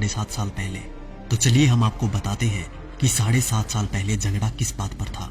7.5 साल पहले। तो चलिए हम आपको बताते हैं कि 7.5 साल पहले झगड़ा किस बात पर था।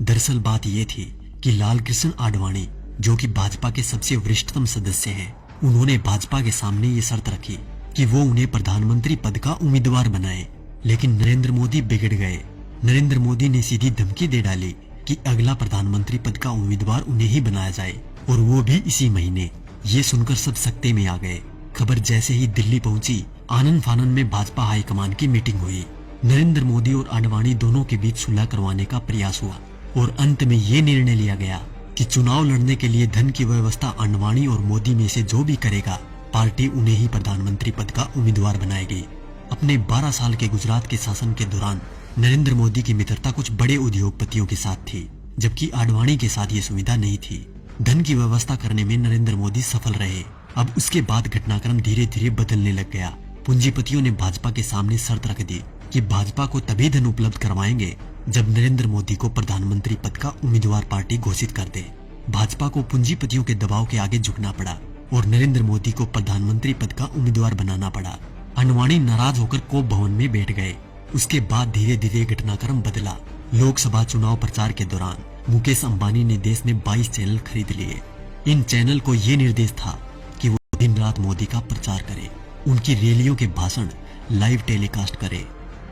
दरअसल बात ये थी कि लाल कृष्ण आडवाणी, जो कि भाजपा के सबसे वरिष्ठतम सदस्य हैं, उन्होंने भाजपा के सामने ये शर्त रखी कि वो उन्हें प्रधानमंत्री पद का उम्मीदवार बनाए। लेकिन नरेंद्र मोदी बिगड़ गए। नरेंद्र मोदी ने सीधी धमकी दे डाली कि अगला प्रधानमंत्री पद का उम्मीदवार उन्हें ही बनाया जाए, और वो भी इसी महीने। ये सुनकर सब सकते में आ गए। खबर जैसे ही दिल्ली पहुंची, आनन फानन में भाजपा हाईकमान की मीटिंग हुई। नरेंद्र मोदी और आडवाणी दोनों के बीच सुलह करवाने का प्रयास हुआ और अंत में ये निर्णय लिया गया कि चुनाव लड़ने के लिए धन की व्यवस्था आडवाणी और मोदी में से जो भी करेगा, पार्टी उन्हें ही प्रधानमंत्री पद का उम्मीदवार बनाएगी। अपने 12 साल के गुजरात के शासन के दौरान नरेंद्र मोदी की मित्रता कुछ बड़े उद्योगपतियों के साथ थी, जबकि आडवाणी के साथ ये सुविधा नहीं थी। धन की व्यवस्था करने में नरेंद्र मोदी सफल रहे। अब उसके बाद घटनाक्रम धीरे धीरे बदलने लग गया। पूंजीपतियों ने भाजपा के सामने शर्त रख दी कि भाजपा को तभी धन उपलब्ध करवाएंगे जब नरेंद्र मोदी को प्रधानमंत्री पद का उम्मीदवार पार्टी घोषित कर दे। भाजपा को पूंजीपतियों के दबाव के आगे झुकना पड़ा और नरेंद्र मोदी को प्रधानमंत्री पद का उम्मीदवार बनाना पड़ा। आडवाणी नाराज होकर कोप भवन में बैठ गए। उसके बाद धीरे धीरे घटनाक्रम बदला। लोकसभा चुनाव प्रचार के दौरान मुकेश अंबानी ने देश में 22 चैनल खरीद लिए। इन चैनल को ये निर्देश था कि वो दिन रात मोदी का प्रचार करे, उनकी रैलियों के भाषण लाइव टेलीकास्ट करे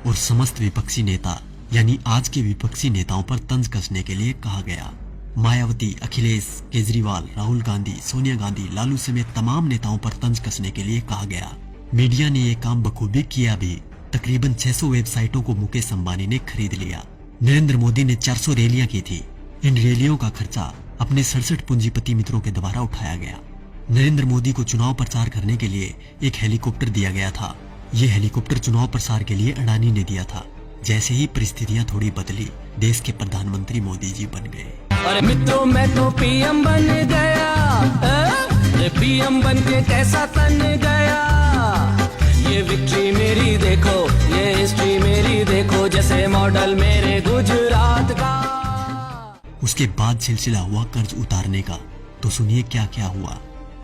और समस्त विपक्षी नेता यानी आज के विपक्षी नेताओं पर तंज कसने के लिए कहा गया। मायावती, अखिलेश, केजरीवाल, राहुल गांधी, सोनिया गांधी, लालू समेत तमाम नेताओं पर तंज कसने के लिए कहा गया। मीडिया ने ये काम बखूबी किया भी। तकरीबन 600 वेबसाइटों को मुकेश अंबानी ने खरीद लिया। नरेंद्र मोदी ने 400 रैलियां की थी। इन रैलियों का खर्चा अपने 67 पूंजीपति मित्रों के द्वारा उठाया गया। नरेंद्र मोदी को चुनाव प्रचार करने के लिए एक हेलीकॉप्टर दिया गया था। ये हेलीकॉप्टर चुनाव प्रसार के लिए अडानी ने दिया था। जैसे ही परिस्थितियां थोड़ी बदली, देश के प्रधानमंत्री मोदी जी बन गए। अरे मित्रों, मैं तो पीएम बन गया। पीएम बन के कैसा तन गया। ये विक्ट्री मेरी देखो, ये हिस्ट्री मेरी देखो, जैसे मॉडल मेरे गुजरात का। उसके बाद सिलसिला हुआ कर्ज उतारने का। तो सुनिए क्या क्या हुआ।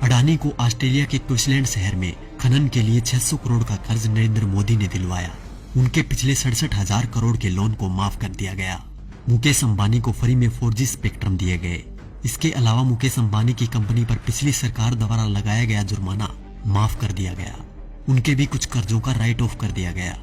अडानी को ऑस्ट्रेलिया के क्वींसलैंड शहर में खनन के लिए 600 करोड़ का कर्ज नरेंद्र मोदी ने दिलवाया। उनके पिछले 67,000 करोड़ के लोन को माफ कर दिया गया। मुकेश अंबानी को फ्री में 4G स्पेक्ट्रम दिए गए। इसके अलावा मुकेश अंबानी की कंपनी पर पिछली सरकार द्वारा लगाया गया जुर्माना माफ कर दिया गया। उनके भी कुछ कर्जों का राइट ऑफ कर दिया गया।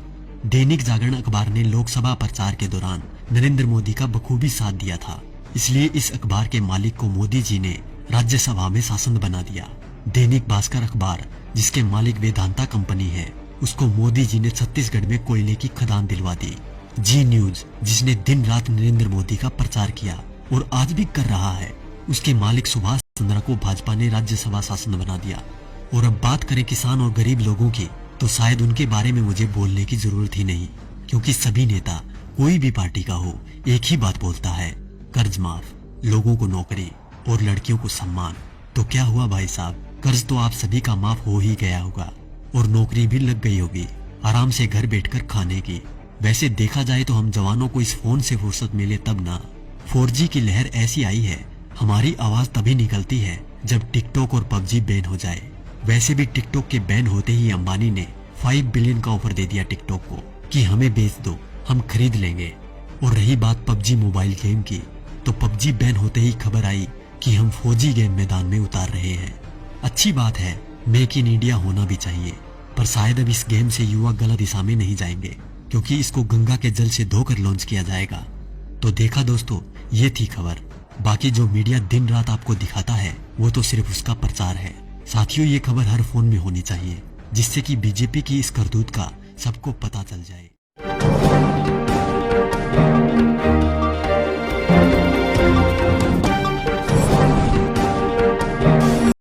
दैनिक जागरण अखबार ने लोकसभा प्रचार के दौरान नरेंद्र मोदी का बखूबी साथ दिया था, इसलिए इस अखबार के मालिक को मोदी जी ने राज्यसभा में सांसद बना दिया। दैनिक भास्कर अखबार, जिसके मालिक वेदांता कंपनी है, उसको मोदी जी ने छत्तीसगढ़ में कोयले की खदान दिलवा दी। जी न्यूज, जिसने दिन रात नरेंद्र मोदी का प्रचार किया और आज भी कर रहा है, उसके मालिक सुभाष चंद्रा को भाजपा ने राज्यसभा सांसद बना दिया। और अब बात करें किसान और गरीब लोगों की, तो शायद उनके बारे में मुझे बोलने की जरूरत ही नहीं, क्योंकि सभी नेता कोई भी पार्टी का हो एक ही बात बोलता है, कर्ज माफ, लोगों को नौकरी और लड़कियों को सम्मान। तो क्या हुआ भाई साहब, कर्ज तो आप सभी का माफ हो ही गया होगा और नौकरी भी लग गई होगी, आराम से घर बैठकर खाने की। वैसे देखा जाए तो हम जवानों को इस फोन से फुर्सत मिले तब ना। 4G की लहर ऐसी आई है, हमारी आवाज तभी निकलती है जब टिकटॉक और PUBG बैन हो जाए। वैसे भी टिकटॉक के बैन होते ही अंबानी ने 5 बिलियन का ऑफर दे दिया टिकटॉक को कि हमें बेच दो, हम खरीद लेंगे। और रही बात PUBG मोबाइल गेम की, तो PUBG बैन होते ही खबर आई कि हम 4G गेम मैदान में उतार रहे हैं। अच्छी बात है, मेक इन इंडिया होना भी चाहिए, पर शायद अब इस गेम से युवा गलत दिशा में नहीं जाएंगे, क्योंकि इसको गंगा के जल से धोकर लॉन्च किया जाएगा। तो देखा दोस्तों, ये थी खबर। बाकी जो मीडिया दिन रात आपको दिखाता है, वो तो सिर्फ उसका प्रचार है। साथियों, ये खबर हर फोन में होनी चाहिए, जिससे कि बीजेपी की इस करतूत का सबको पता चल जाए।